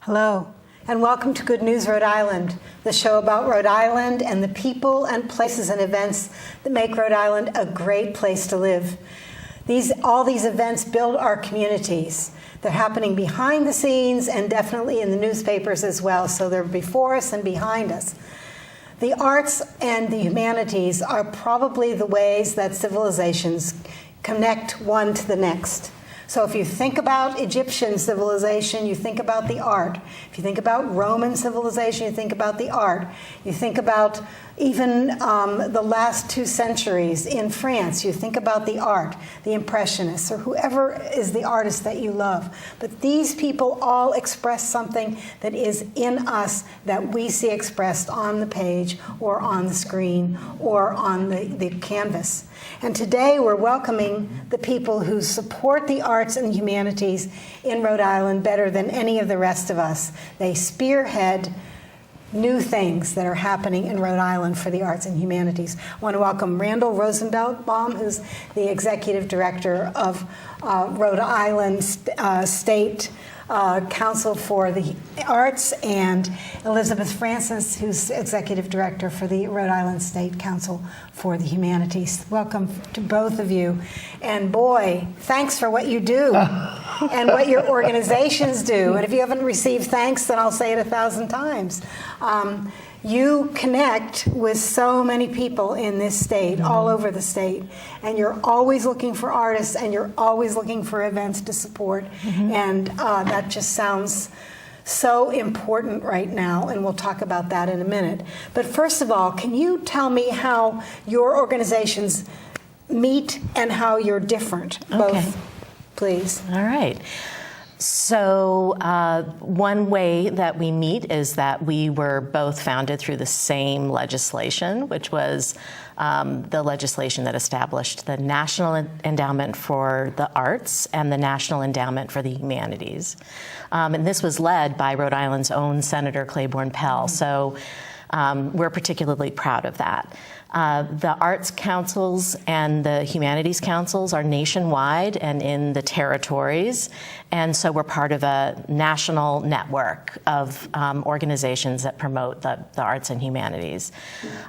Hello, and welcome to Good News Rhode Island, the show about Rhode Island and the people and places and events that make Rhode Island a great place to live. All these events build our communities. They're happening behind the scenes and definitely in the newspapers as well, so they're before us and behind us. The arts and the humanities are probably the ways that civilizations connect one to the next. So if you think about Egyptian civilization, you think about the art. If you think about Roman civilization, you think about the art. You think about even the last 2 centuries in France, you think about the art, the Impressionists, or whoever is the artist that you love. But these people all express something that is in us that we see expressed on the page or on the screen or on the canvas. And today we're welcoming the people who support the arts and humanities in Rhode Island better than any of the rest of us. They spearhead new things that are happening in Rhode Island for the arts and humanities. I want to welcome Randall Rosenbaum, who's the executive director of Rhode Island State Council for the Arts, and Elizabeth Francis, who's executive director for the Rhode Island State Council for the Humanities. Welcome to both of you. And boy, thanks for what you do and what your organizations do. And if you haven't received thanks, then I'll say it 1,000 times. You connect with so many people in this state, all over the state, and you're always looking for artists and you're always looking for events to support, and that just sounds so important right now, and we'll talk about that in a minute. But first of all, can you tell me how your organizations meet and how you're different, both, please? All right. So one way that we meet is that we were both founded through the same legislation, which was the legislation that established the National Endowment for the Arts and the National Endowment for the Humanities. And this was led by Rhode Island's own Senator Claiborne Pell. So we're particularly proud of that. The arts councils and the humanities councils are nationwide and in the territories, and so we're part of a national network of organizations that promote the arts and humanities.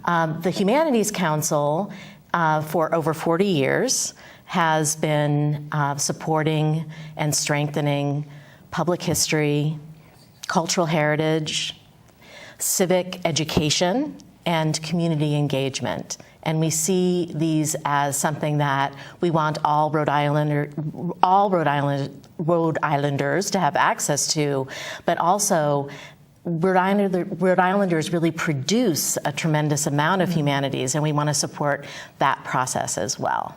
The Humanities Council, for over 40 years, has been supporting and strengthening public history, cultural heritage, civic education, and community engagement. And we see these as something that we want all Rhode Islanders to have access to, but also Rhode Islanders really produce a tremendous amount of humanities, and we want to support that process as well.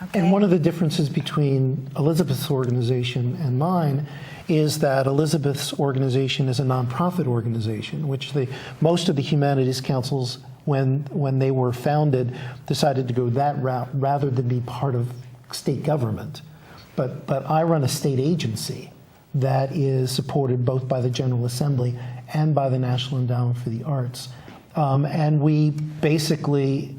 Okay. And one of the differences between Elizabeth's organization and mine is that Elizabeth's organization is a nonprofit organization, which most of the humanities councils, when they were founded, decided to go that route rather than be part of state government. But I run a state agency that is supported both by the General Assembly and by the National Endowment for the Arts. And we basically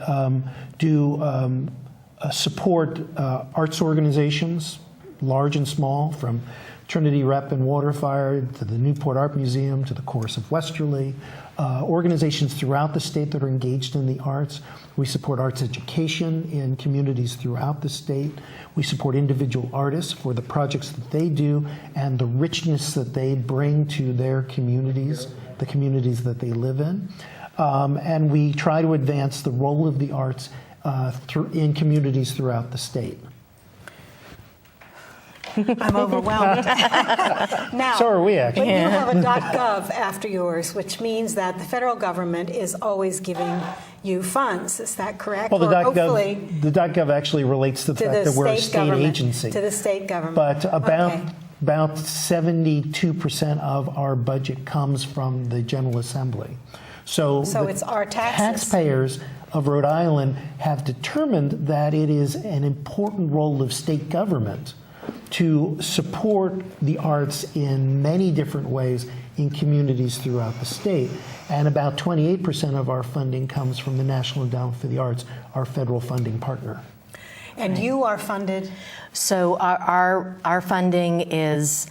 support arts organizations, large and small, from Trinity Rep and Waterfire to the Newport Art Museum to the Chorus of Westerly, organizations throughout the state that are engaged in the arts. We support arts education in communities throughout the state. We support individual artists for the projects that they do and the richness that they bring to their communities, the communities that they live in. And we try to advance the role of the arts in communities throughout the state. I'm overwhelmed. Now, so are we, actually. But you have a .gov after yours, which means that the federal government is always giving you funds. Is that correct? Well, the .gov actually relates to the fact that we're a state agency. To the state government. But about 72% of our budget comes from the General Assembly. So it's our taxes. Taxpayers of Rhode Island have determined that it is an important role of state government to support the arts in many different ways in communities throughout the state. And about 28% of our funding comes from the National Endowment for the Arts, our federal funding partner. And you are funded? So our funding is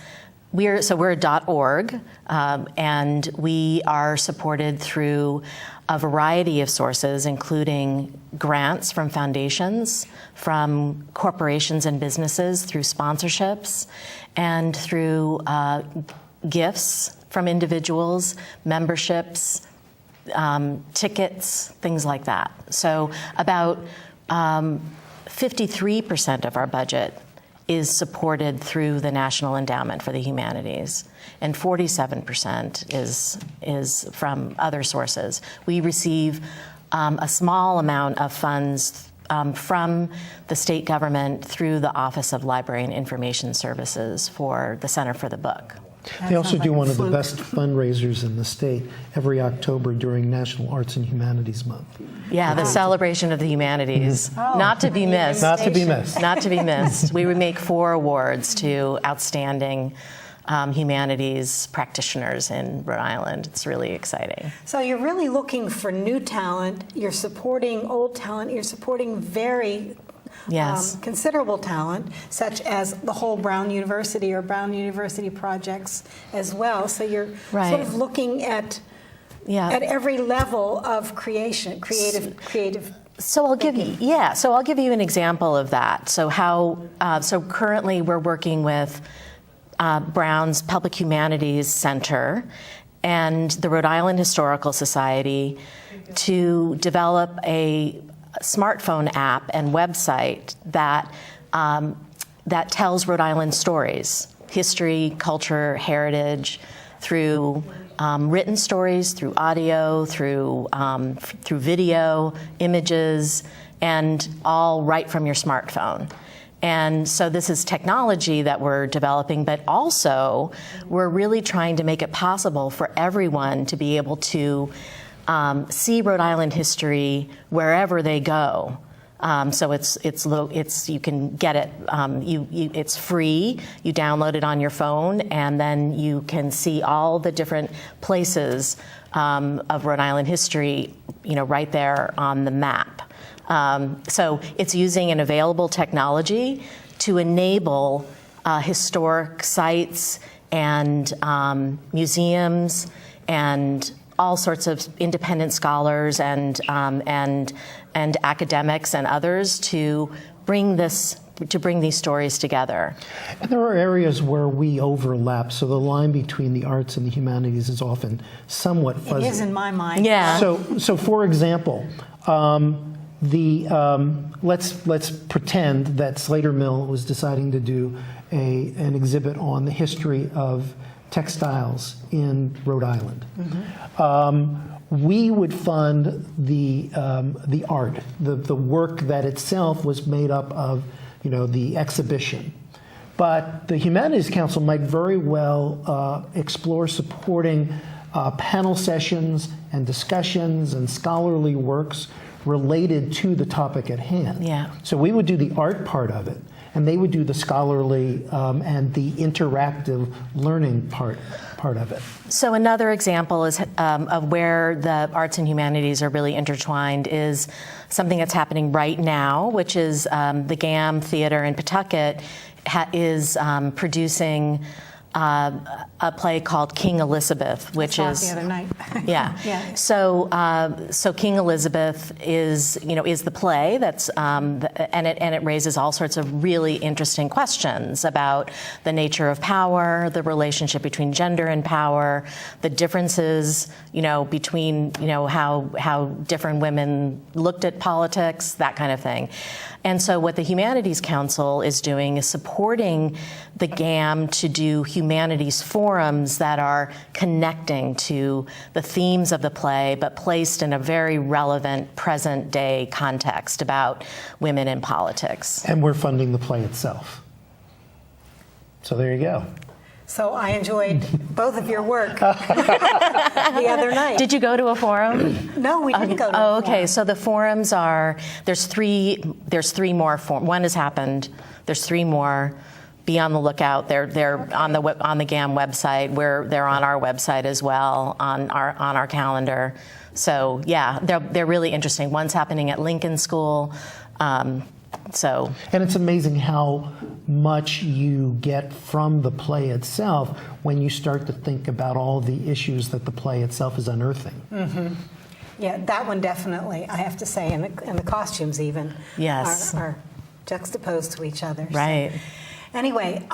We're a .org, and we are supported through a variety of sources, including grants from foundations, from corporations and businesses, through sponsorships, and through gifts from individuals, memberships, tickets, things like that. So about 53% of our budget is supported through the National Endowment for the Humanities, and 47% is from other sources. We receive a small amount of funds from the state government through the Office of Library and Information Services for the Center for the Book. They also do one of the best fundraisers in the state every October during National Arts and Humanities Month. Yeah, the celebration of the humanities, not to be missed. Not to be missed. Not to be missed. We would make 4 awards to outstanding humanities practitioners in Rhode Island. It's really exciting. So you're really looking for new talent. You're supporting old talent. You're supporting very considerable talent, such as the whole Brown University or Brown University projects as well. So you're sort of looking at every level of creative. So I'll give you an example of that. So so currently we're working with Brown's Public Humanities Center and the Rhode Island Historical Society to develop a smartphone app and website that tells Rhode Island stories, history, culture, heritage, through written stories, through audio, through video, images, and all right from your smartphone. And so this is technology that we're developing, but also we're really trying to make it possible for everyone to be able to see Rhode Island history wherever they go. So you can get it. It's free. You download it on your phone, and then you can see all the different places of Rhode Island history, right there on the map. So it's using an available technology to enable historic sites and museums and all sorts of independent scholars and academics and others to bring these stories together. And there are areas where we overlap, so the line between the arts and the humanities is often somewhat fuzzy. It is in my mind. Yeah. So for example, let's pretend that Slater Mill was deciding to do an exhibit on the history of textiles in Rhode Island. Mm-hmm. We would fund the art, the work that itself was made up of, the exhibition. But the Humanities Council might very well explore supporting panel sessions and discussions and scholarly works related to the topic at hand. Yeah. So we would do the art part of it, and they would do the scholarly and the interactive learning part of it. So another example is of where the arts and humanities are really intertwined is something that's happening right now, which is the GAM Theater in Pawtucket is producing a play called King Elizabeth, which is the other night. Yeah. So King Elizabeth is the play that's and it raises all sorts of really interesting questions about the nature of power, the relationship between gender and power, the differences between how different women looked at politics, that kind of thing. And so what the Humanities Council is doing is supporting the GAM to do humanities forums that are connecting to the themes of the play, but placed in a very relevant present-day context about women in politics. And we're funding the play itself. So there you go. So I enjoyed both of your work the other night. Did you go to a forum? No, we didn't go to a forum. Okay. So the forums there's three more forums. One has happened. There's 3 more. Be on the lookout. They're on the GAM website. They're on our website as well, on our calendar. So yeah, they're really interesting. One's happening at Lincoln School. So, and it's amazing how much you get from the play itself when you start to think about all the issues that the play itself is unearthing. Mm-hmm. Yeah, that one definitely, I have to say, and the costumes even yes, are juxtaposed to each other. Right. So. Anyway,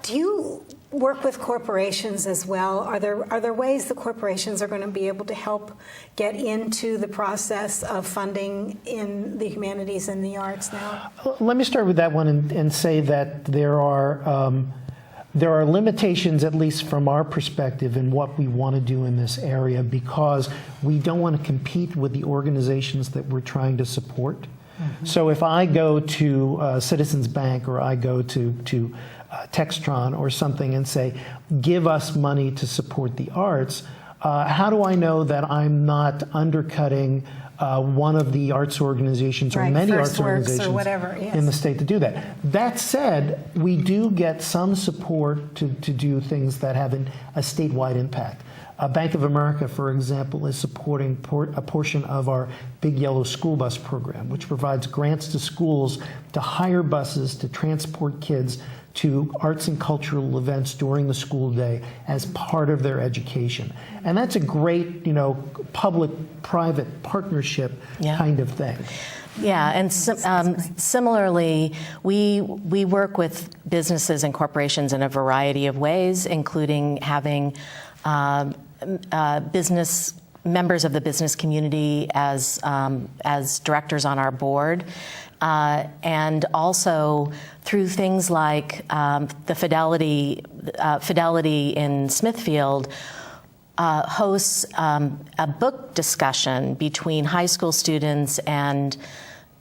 do you work with corporations as well? Are there ways the corporations are going to be able to help get into the process of funding in the humanities and the arts now? Let me start with that one and say that there are limitations, at least from our perspective, in what we want to do in this area, because we don't want to compete with the organizations that we're trying to support. Mm-hmm. So if I go to Citizens Bank or I go to Textron or something and say, give us money to support the arts, how do I know that I'm not undercutting one of the arts organizations or many arts organizations or whatever, yes, in the state to do that? That said, we do get some support to do things that have a statewide impact. Bank of America, for example, is supporting a portion of our Big Yellow School Bus program, which provides grants to schools to hire buses to transport kids to arts and cultural events during the school day as part of their education. And that's a great, public-private partnership kind of thing. Yeah, and similarly, we work with businesses and corporations in a variety of ways, including having business members of the business community as directors on our board, and also through things like the Fidelity in Smithfield hosts a book discussion between high school students and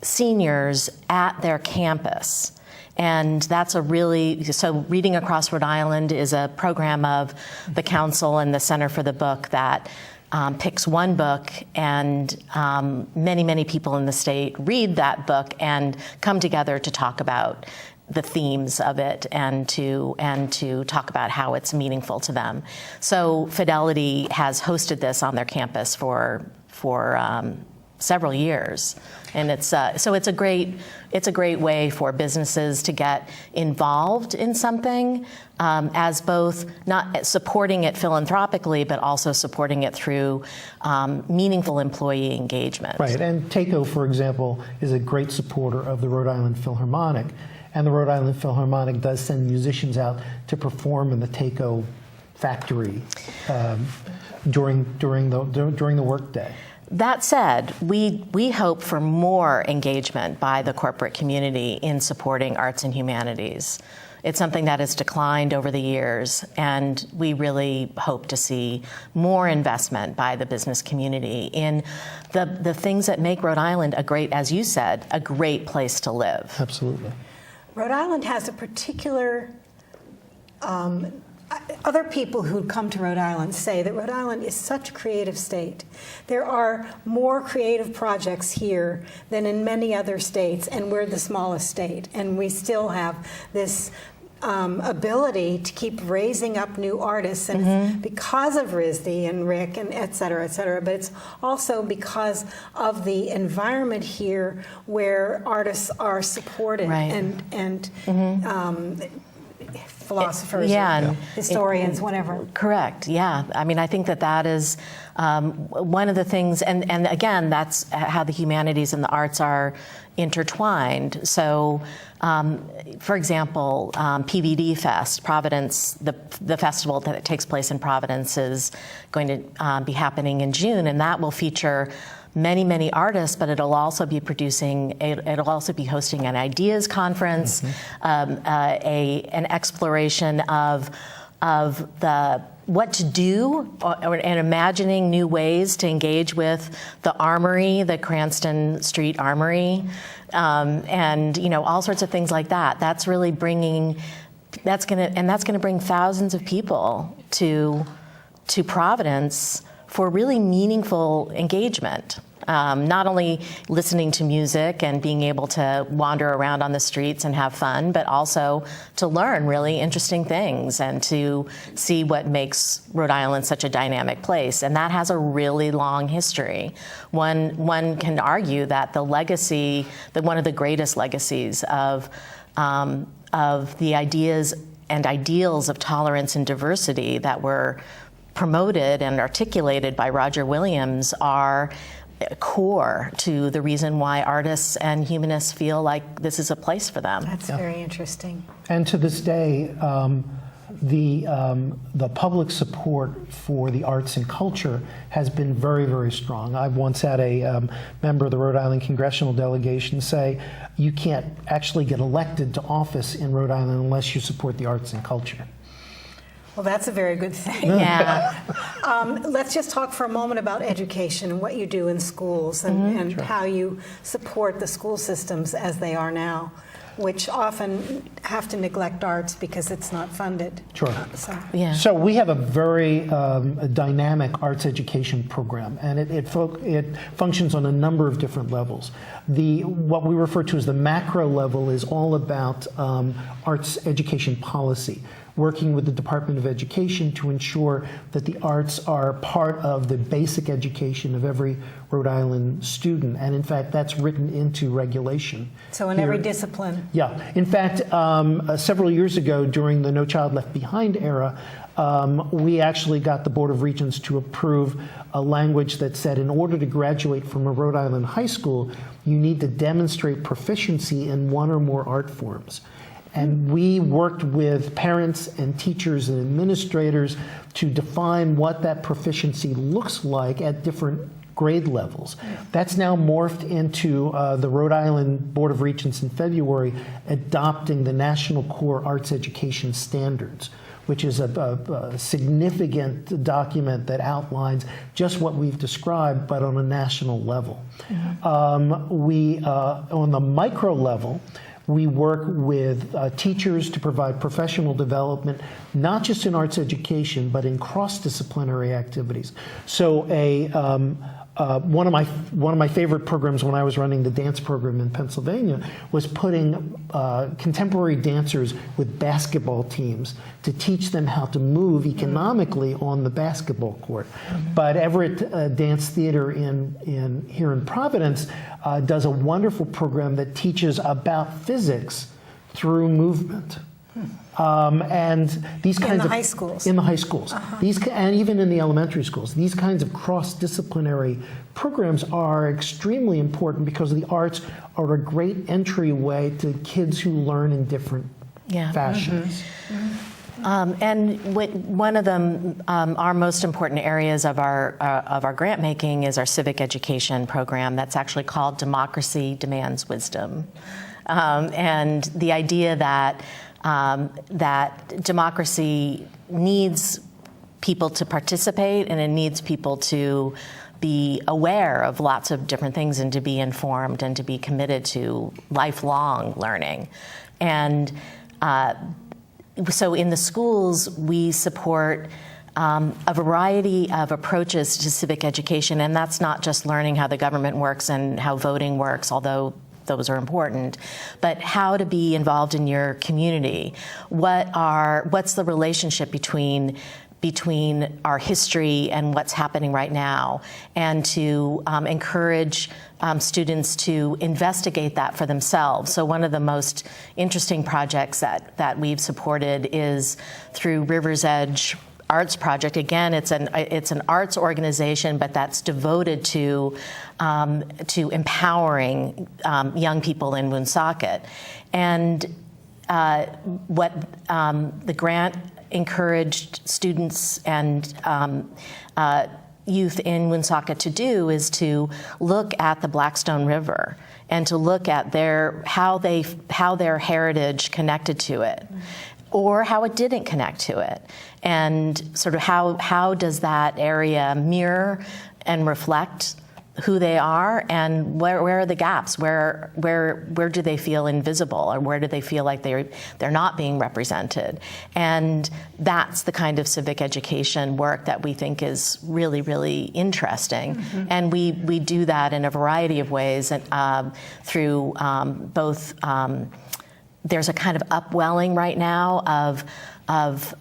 seniors at their campus. And that's so Reading Across Rhode Island is a program of the council and the Center for the Book that picks one book, and many, many people in the state read that book and come together to talk about the themes of it and to talk about how it's meaningful to them. So Fidelity has hosted this on their campus for several years, and it's a great way for businesses to get involved in something, as both not supporting it philanthropically, but also supporting it through meaningful employee engagement. Right, and TACO, for example, is a great supporter of the Rhode Island Philharmonic, and the Rhode Island Philharmonic does send musicians out to perform in the TACO factory during the workday. That said, we hope for more engagement by the corporate community in supporting arts and humanities. It's something that has declined over the years, and we really hope to see more investment by the business community in the things that make Rhode Island as you said, a great place to live. Absolutely. Rhode Island has a particular other people who come to Rhode Island say that Rhode Island is such a creative state. There are more creative projects here than in many other states, and we're the smallest state, and we still have this ability to keep raising up new artists, and it's because of RISD and Rick and et cetera, but it's also because of the environment here where artists are supported, and philosophers, historians, whatever. Correct, yeah. I mean, I think that is one of the things, and again, that's how the humanities and the arts are intertwined. So, for example, PVD Fest, Providence, the festival that takes place in Providence is going to be happening in June, and that will feature many, many artists, but it'll also be hosting an ideas conference, an exploration of what to do, and imagining new ways to engage with the Armory, the Cranston Street Armory, and all sorts of things like that. That's really that's going to bring thousands of people to Providence for really meaningful engagement. Not only listening to music and being able to wander around on the streets and have fun, but also to learn really interesting things and to see what makes Rhode Island such a dynamic place. And that has a really long history. One can argue that the legacy, that one of the greatest legacies of the ideas and ideals of tolerance and diversity that were promoted and articulated by Roger Williams are core to the reason why artists and humanists feel like this is a place for them. That's very interesting. And to this day, the public support for the arts and culture has been very, very strong. I've once had a member of the Rhode Island congressional delegation say, you can't actually get elected to office in Rhode Island unless you support the arts and culture. Well, that's a very good thing. Yeah. Let's just talk for a moment about education and what you do in schools and how you support the school systems as they are now, which often have to neglect arts because it's not funded. Sure. Yeah. So we have a very dynamic arts education program, and it functions on a number of different levels. What we refer to as the macro level is all about arts education policy, working with the Department of Education to ensure that the arts are part of the basic education of every Rhode Island student. And in fact, that's written into regulation. So in every discipline. Yeah. In fact, several years ago during the No Child Left Behind era, we actually got the Board of Regents to approve a language that said in order to graduate from a Rhode Island high school, you need to demonstrate proficiency in one or more art forms. And we worked with parents and teachers and administrators to define what that proficiency looks like at different grade levels. That's now morphed into the Rhode Island Board of Regents in February adopting the National Core Arts Education Standards, which is a significant document that outlines just what we've described, but on a national level. On the micro level, we work with teachers to provide professional development, not just in arts education, but in cross-disciplinary activities. So one of my favorite programs when I was running the dance program in Pennsylvania was putting contemporary dancers with basketball teams to teach them how to move economically on the basketball court. But Everett Dance Theater here in Providence does a wonderful program that teaches about physics through movement. And these kinds in the of high schools. In the high schools. And even in the elementary schools. These kinds of cross-disciplinary programs are extremely important because the arts are a great entryway to kids who learn in different fashions. And one of them, our most important areas of our grant making is our civic education program that's actually called Democracy Demands Wisdom. And the idea that democracy needs people to participate and it needs people to be aware of lots of different things and to be informed and to be committed to lifelong learning. And so in the schools, we support a variety of approaches to civic education, and that's not just learning how the government works and how voting works, although those are important, but how to be involved in your community. What's the relationship between our history and what's happening right now, and to encourage students to investigate that for themselves. So one of the most interesting projects that we've supported is through River's Edge Arts Project. Again, it's an arts organization, but that's devoted to empowering young people in Woonsocket. And what the grant encouraged students and youth in Woonsocket to do is to look at the Blackstone River and to look at how their heritage connected to it, or how it didn't connect to it, and sort of how does that area mirror and reflect who they are and where are the gaps, where do they feel invisible, or where do they feel like they're not being represented. And that's the kind of civic education work that we think is really, really interesting. Mm-hmm. And we do that in a variety of ways, through both, there's a kind of upwelling right now of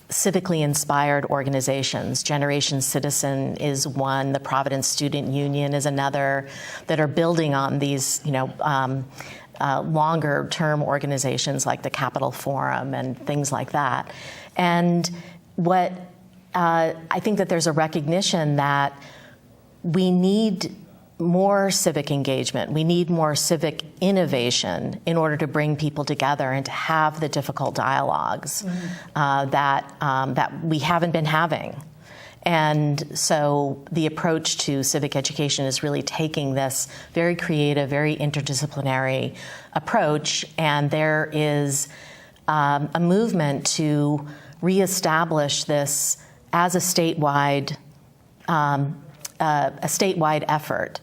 civically inspired organizations. Generation Citizen is one, the Providence Student Union is another, that are building on these, longer term organizations like the Capitol Forum and things like that. And what I think that there's a recognition that we need more civic engagement. We need more civic innovation in order to bring people together and to have the difficult dialogues that we haven't been having. And so the approach to civic education is really taking this very creative, very interdisciplinary approach, and there is a movement to reestablish this as a statewide effort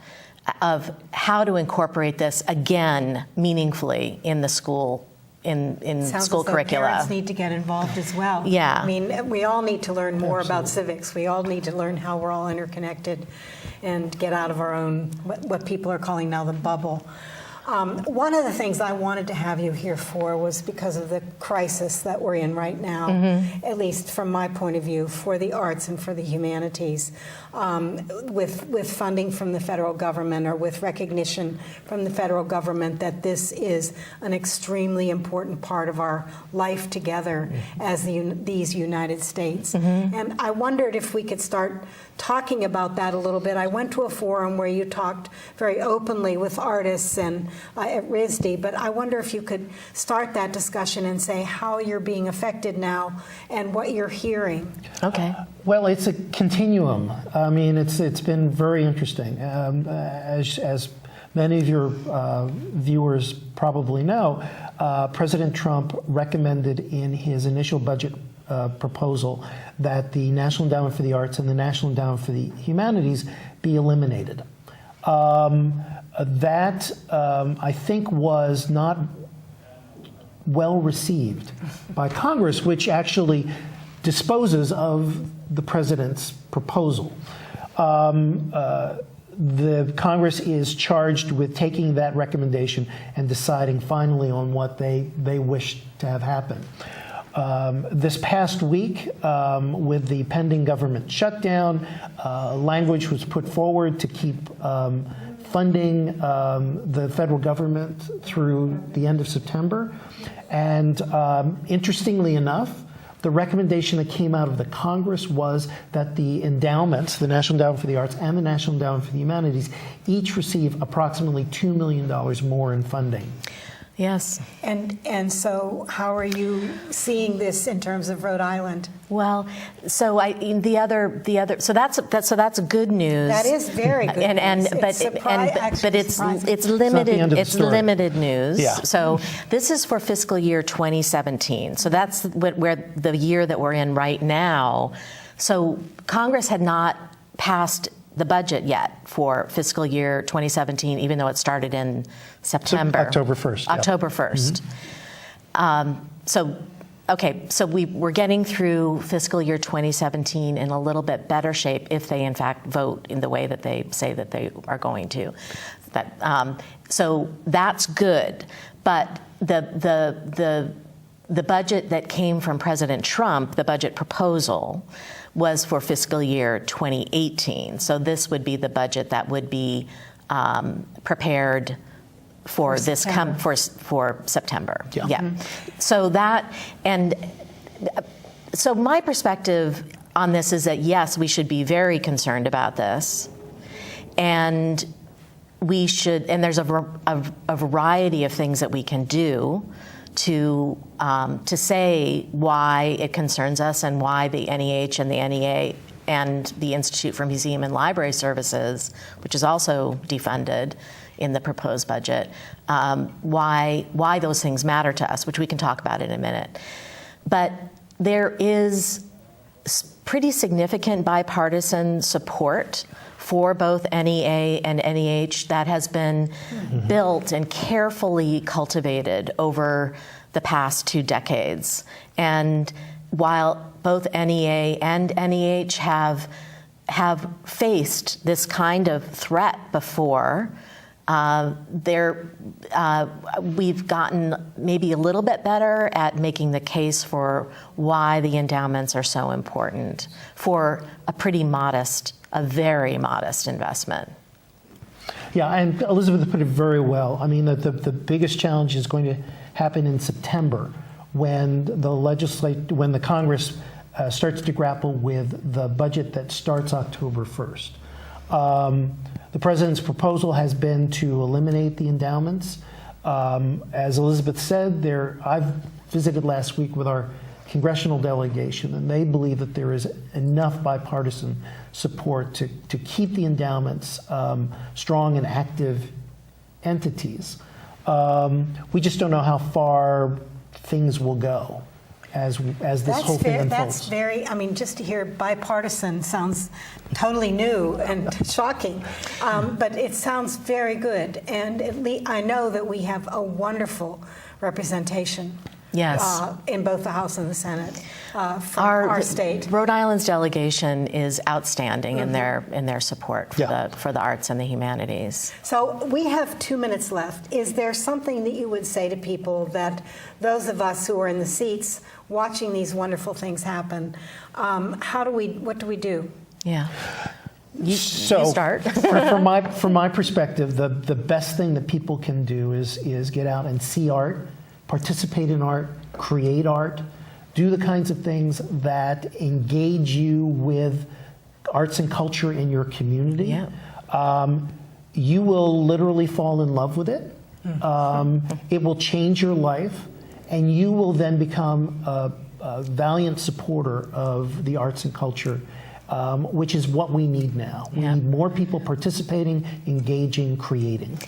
of how to incorporate this again meaningfully in the school, in school curricula. Parents need to get involved as well. Yeah. I mean, we all need to learn more about civics. We all need to learn how we're all interconnected and get out of our own, what people are calling now the bubble. One of the things I wanted to have you here for was because of the crisis that we're in right now, mm-hmm. at least from my point of view, for the arts and for the humanities, with funding from the federal government or with recognition from the federal government that this is an extremely important part of our life together mm-hmm. as these United States. Mm-hmm. And I wondered if we could start talking about that a little bit. I went to a forum where you talked very openly with artists and at RISD, but I wonder if you could start that discussion and say how you're being affected now and what you're hearing. Okay. Well, it's a continuum. I mean, it's been very interesting. As many of your viewers probably know, President Trump recommended in his initial budget proposal that the National Endowment for the Arts and the National Endowment for the Humanities be eliminated. That, I think, was not well received by Congress, which actually disposes of the president's proposal. The Congress is charged with taking that recommendation and deciding finally on what they wish to have happen. This past week, with the pending government shutdown, language was put forward to keep funding the federal government through the end of September. And interestingly enough, the recommendation that came out of the Congress was that the endowments, the National Endowment for the Arts and the National Endowment for the Humanities, each receive approximately $2 million more in funding. Yes. And so how are you seeing this in terms of Rhode Island? Well, so so that's good news. That is very good news. But it's limited. It's limited news. Yeah. So this is for fiscal year 2017. So that's where the year that we're in right now. So Congress had not passed the budget yet for fiscal year 2017, even though it started in September. October 1st. October 1st. Mm-hmm. So we're getting through fiscal year 2017 in a little bit better shape if they in fact vote in the way that they say that they are going to. So that's good. But the budget that came from President Trump, the budget proposal, was for fiscal year 2018. So this would be the budget that would be prepared for for September. Yeah. Yeah. Mm-hmm. So my perspective on this is that yes, we should be very concerned about this, and we should. And there's a variety of things that we can do to say why it concerns us and why the NEH and the NEA and the Institute for Museum and Library Services, which is also defunded in the proposed budget, why those things matter to us, which we can talk about in a minute. But there is pretty significant bipartisan support for both NEA and NEH that has been built and carefully cultivated over the past 2 decades. And while both NEA and NEH have faced this kind of threat before, we've gotten maybe a little bit better at making the case for why the endowments are so important for a very modest investment. Yeah, and Elizabeth put it very well. I mean, the biggest challenge is going to happen in September when the Congress starts to grapple with the budget that starts October 1st. The president's proposal has been to eliminate the endowments. As Elizabeth said, I've visited last week with our congressional delegation, and they believe that there is enough bipartisan support to keep the endowments strong and active entities. We just don't know how far things will go as this whole thing unfolds. That's very, I mean, just to hear bipartisan sounds totally new and shocking, but it sounds very good. And I know that we have a wonderful representation. Yes. In both the House and the Senate from our state. Rhode Island's delegation is outstanding in their support for the arts and the humanities. So we have 2 minutes left. Is there something that you would say to people, that those of us who are in the seats watching these wonderful things happen, what do we do? Yeah. You start. From my perspective, the best thing that people can do is get out and see art, participate in art, create art, do the kinds of things that engage you with arts and culture in your community. Yeah. You will literally fall in love with it. It will change your life, and you will then become a valiant supporter of the arts and culture, which is what we need now. We need more people participating, engaging, creating.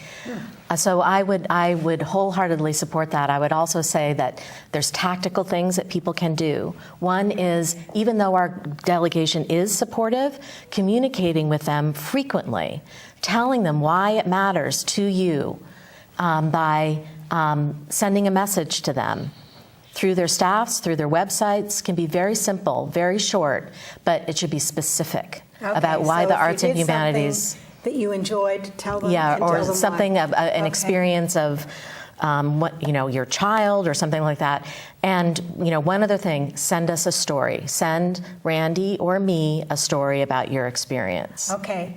So I would wholeheartedly support that. I would also say that there's tactical things that people can do. One is, even though our delegation is supportive, communicating with them frequently, telling them why it matters to you by sending a message to them through their staffs, through their websites. Can be very simple, very short, but it should be specific about why the arts and humanities that you enjoyed, tell them. Yeah, and or tell them something why. of an experience of your child or something like that. And one other thing, send us a story. Send Randy or me a story about your experience. Okay.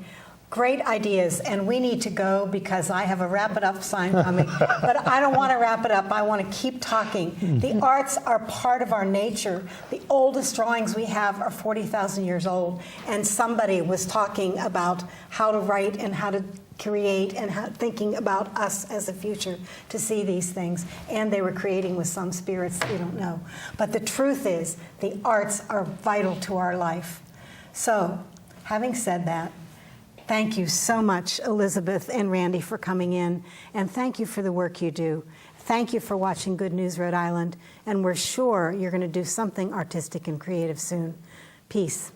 Great ideas, and we need to go because I have a wrap it up sign coming. But I don't want to wrap it up. I want to keep talking. The arts are part of our nature. The oldest drawings we have are 40,000 years old, and somebody was talking about how to write and how to create and thinking about us as a future to see these things. And they were creating with some spirits that we don't know. But the truth is, the arts are vital to our life. So, having said that, thank you so much, Elizabeth and Randy, for coming in, and thank you for the work you do. Thank you for watching Good News Rhode Island, and we're sure you're going to do something artistic and creative soon. Peace.